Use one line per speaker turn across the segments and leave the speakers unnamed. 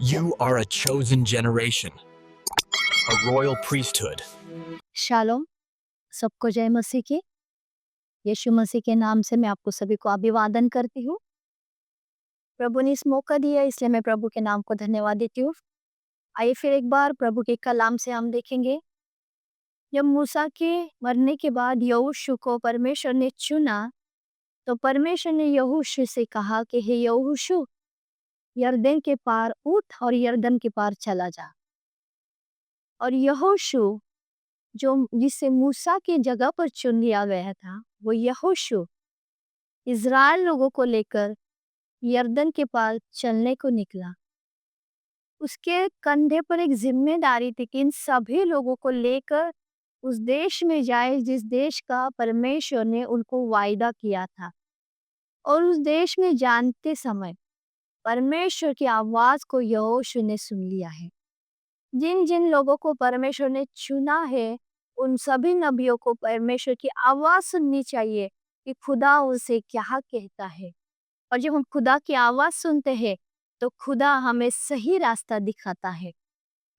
You are a chosen generation, a royal priesthood.
Shalom, सबको जय मसीह की। यीशु मसीह के नाम से मैं आपको सभी को अभिवादन करती हूँ। प्रभु ने इस मौका दिया इसलिए मैं प्रभु के नाम को धन्यवाद देती हूँ। आइए फिर एक बार प्रभु के कलाम से हम देखेंगे। जब मूसा के मरने के बाद यहोशू को परमेश्वर ने चुना, तो परमेश्वर ने यहोशू से कहा कि हे यहोशू, यरदन के पार उठ और यरदन के पार चला जा। और यहोशू जो जिसे मूसा की जगह पर चुन लिया गया था, वो यहोशू इज़राइल लोगों को लेकर यरदन के पार चलने को निकला। उसके कंधे पर एक जिम्मेदारी थी कि इन सभी लोगों को लेकर उस देश में जाए जिस देश का परमेश्वर ने उनको वायदा किया था। और उस देश में जानते समय परमेश्वर की आवाज को यहोशू ने सुन लिया है। जिन जिन लोगों को परमेश्वर ने चुना है, उन सभी नबियों को परमेश्वर की आवाज सुननी चाहिए कि खुदा उनसे क्या कहता है। और जब हम खुदा की आवाज सुनते हैं तो खुदा हमें सही रास्ता दिखाता है।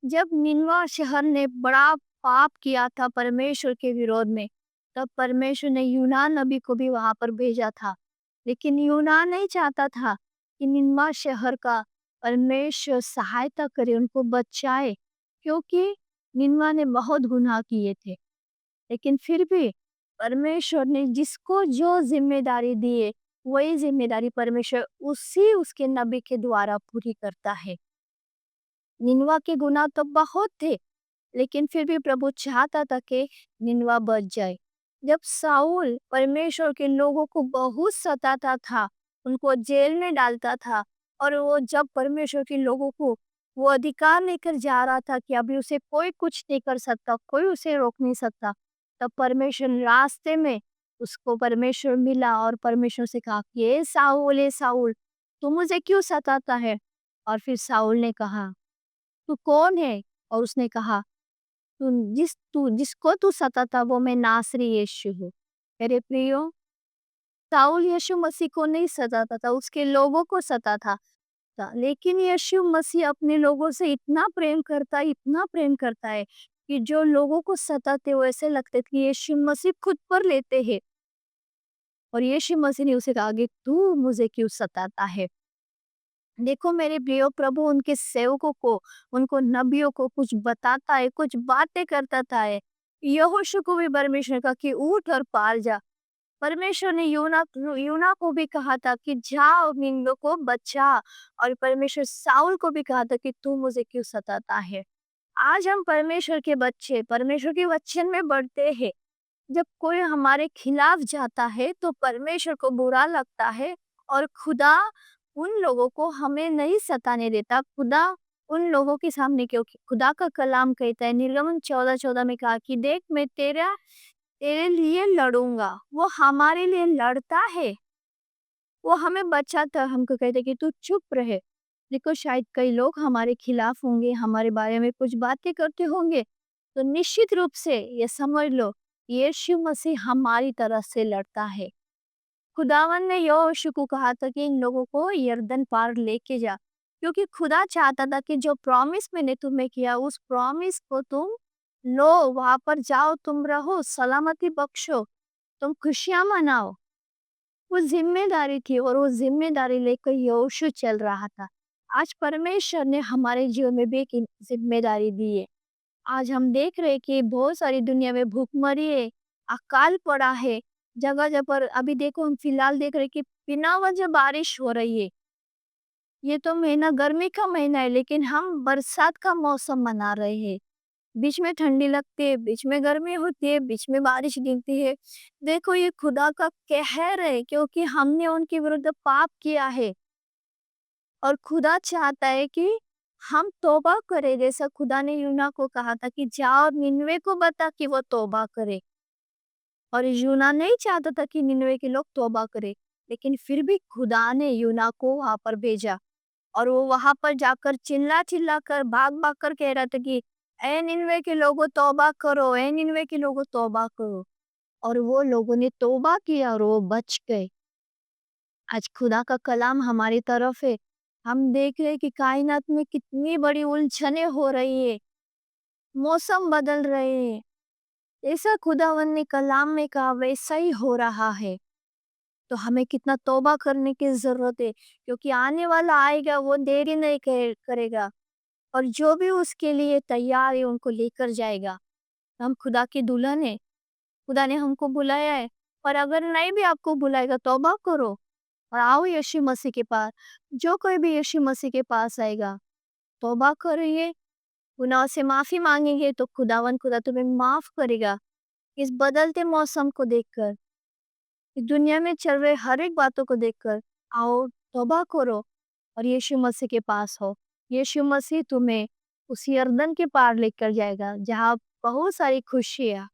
जब निनवा शहर ने बड़ा पाप किया था परमेश्वर के विरोध में, तब परमेश्वर ने यूनान नबी को भी वहां पर भेजा था। लेकिन यूनान नहीं चाहता था कि निनवा शहर का परमेश्वर सहायता करे, उनको बचाए, क्योंकि निनवा ने बहुत गुनाह किए थे। लेकिन फिर भी परमेश्वर ने जिसको जो जिम्मेदारी दी है, वही जिम्मेदारी परमेश्वर उसी उसके नबी के द्वारा पूरी करता है। निनवा के गुनाह तो बहुत थे, लेकिन फिर भी प्रभु चाहता था कि निनवा बच जाए। जब साउल परमेश्वर के लोगों को बहुत सताता था, उनको जेल में डालता था, और वो जब परमेश्वर के लोगों को वो अधिकार लेकर जा रहा था कि अभी उसे कोई कुछ नहीं कर सकता, कोई उसे रोक नहीं सकता, तब परमेश्वर रास्ते में उसको परमेश्वर मिला और परमेश्वर से कहा कि ए साउल, तू मुझे क्यों सताता है? और फिर साउल ने कहा, तू कौन है? और उसने कहा, तू जिसको तू सताता वो मैं नासरी यीशु हूँ। मेरे प्रियो, साउल यीशु मसीह को नहीं सताता था, उसके लोगों को सताता था। लेकिन यीशु मसीह अपने लोगों से इतना प्रेम करता है कि जो लोगों को सताते वो ऐसे लगते थे कि यीशु मसीह खुद पर लेते हैं। और यीशु मसीह ने उसे कहा कि तू मुझे क्यों सताता है? देखो मेरे प्रियो, प्रभु उनके सेवकों को, उनको नबियों को कुछ बताता है, कुछ बातें करता है। यहोशू को भी परमेश्वर का कि उठ और पार जा। परमेश्वर ने यूना को भी कहा था कि जा और निंदों को बचा। और परमेश्वर साउल को भी कहा था कि तू मुझे क्यों सताता है। आज हम परमेश्वर के बच्चे परमेश्वर के वचन में बढ़ते हैं। जब कोई हमारे खिलाफ जाता है तो परमेश्वर को बुरा लगता है, और खुदा उन लोगों को हमें नहीं सताने देता। खुदा उन लोगों के सामने, क्योंकि खुदा का कलाम कहता है, निर्गमन 14:14 में कहा कि देख मैं तेरे लिए लड़ूंगा। वो हमारे लिए लड़ता है, वो हमें बचाता है, हमको कहता है कि तू चुप रहे। देखो शायद कई लोग हमारे खिलाफ होंगे, हमारे बारे में कुछ बातें करते होंगे, तो निश्चित रूप से ये समझ लो, यीशु मसीह हमारी तरफ से लड़ता है। खुदावन ने यहोशू को कहा था कि इन लोगों को यरदन पार लेके जा, क्योंकि खुदा चाहता था कि जो प्रॉमिस मैंने तुम्हें किया उस प्रॉमिस को तुम लो, वहां पर जाओ, तुम रहो, सलामती बख्शो, तुम खुशियां मनाओ। वो जिम्मेदारी थी और वो जिम्मेदारी लेकर यहोशू चल रहा था। आज परमेश्वर ने हमारे जीवन में भी एक जिम्मेदारी दी है। आज हम देख रहे हैं कि बहुत सारी दुनिया में भूखमरी है, अकाल पड़ा है, जगह जगह पर। अभी देखो हम फिलहाल देख रहे हैं कि बिना वजह बारिश हो रही है। ये तो महीना गर्मी का महीना है, लेकिन हम बरसात का मौसम मना रहे हैं। बीच में ठंडी लगती है, बीच में गर्मी होती है, बीच में बारिश गिरती है। देखो ये खुदा का कहर है, क्योंकि हमने उनके विरुद्ध पाप किया है। और खुदा चाहता है कि हम तौबा करें, जैसा खुदा ने यूना को कहा था कि जाओ और निनवे को बता कि वो तौबा करे। और यूना नहीं चाहता था कि निनवे के लोग तौबा करें, लेकिन फिर भी खुदा ने यूना को वहां पर भेजा। और वो वहां पर जाकर चिल्ला चिल्ला कर, भाग भाग कर कह रहा था कि ए निनवे के लोगों तौबा करो, ए निनवे के लोगों तौबा करो। और वो लोगों ने तौबा किया और वो बच गए। आज खुदा का कलाम हमारी तरफ है हम देख रहे हैं कि कायनात में कितनी बड़ी उलझने हो रही है, मौसम बदल रहे हैं। ऐसा खुदावन ने कलाम में कहा वैसा ही हो रहा है। तो हमें कितना तौबा करने की ज़रूरत है, क्योंकि आने वाला आएगा वो देरी नहीं करेगा, और जो भी उसके लिए तैयार है उनको लेकर जाएगा। हम खुदा की दुल्हन है, खुदा ने हमको बुलाया है। पर अगर नहीं भी आपको बुलाएगा, तौबा करो और आओ यीशु मसीह के पास। जो कोई भी यीशु मसीह के पास आएगा, तौबा करेंगे, गुनाह से माफ़ी माँगेंगे, तो खुदा तुम्हें माफ़ करेगा। इस बदलते मौसम को देखकर, इस दुनिया में चल रहे हर एक बातों को देखकर आओ, तौबा करो और यीशु मसीह के पास हो। यीशु मसीह तुम्हें उस यरदन के पार लेकर जाएगा, जहाँ बहुत सारी खुशी है,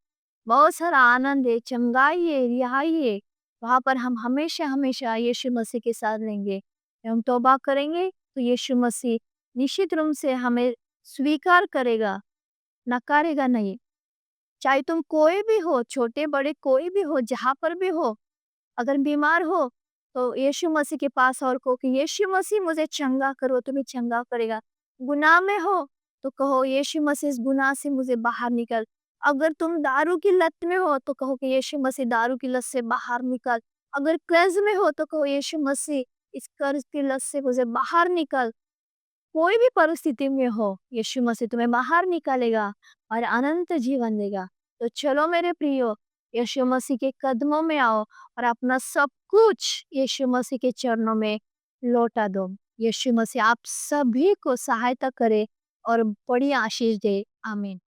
बहुत सारा आनंद है, चंगाई है, रिहाई है। वहाँ पर हम हमेशा-हमेशा यीशु मसीह के साथ रहेंगे। जब हम तौबा करेंगे, तो यीशु मसीह निश्चित रूप से हमें स्वीकार करेगा, नकारेगा नहीं। चाहे तुम कोई भी हो, छोटे-बड़े कोई भी हो, जहाँ पर भी हो, अगर बीमार हो, तो यीशु मसीह के पास और कहो कि यीशु मसीह मुझे चंगा करो, तुम्हें चंगा करेगा। गुनाह में हो, तो कहो यीशु मसीह इस गुनाह से मुझे बाहर निकाल। अगर तुम दारू की लत में हो, तो कहो कि यीशु मसीह दारू की लत से बाहर निकाल। अगर कर्ज में हो, तो कहो यीशु मसीह इस कर्ज की लत से मुझे बाहर निकाल। कोई भी परिस्थिति में हो, यीशु मसीह तुम्हें बाहर निकालेगा और अनंत जीवन देगा। तो चलो मेरे प्रियो, यीशु मसीह के कदमों में आओ और अपना सब कुछ यीशु मसीह के चरणों में लौटा दो। यीशु मसीह आप सभी को सहायता करे और बड़ी आशीष दे। आमीन।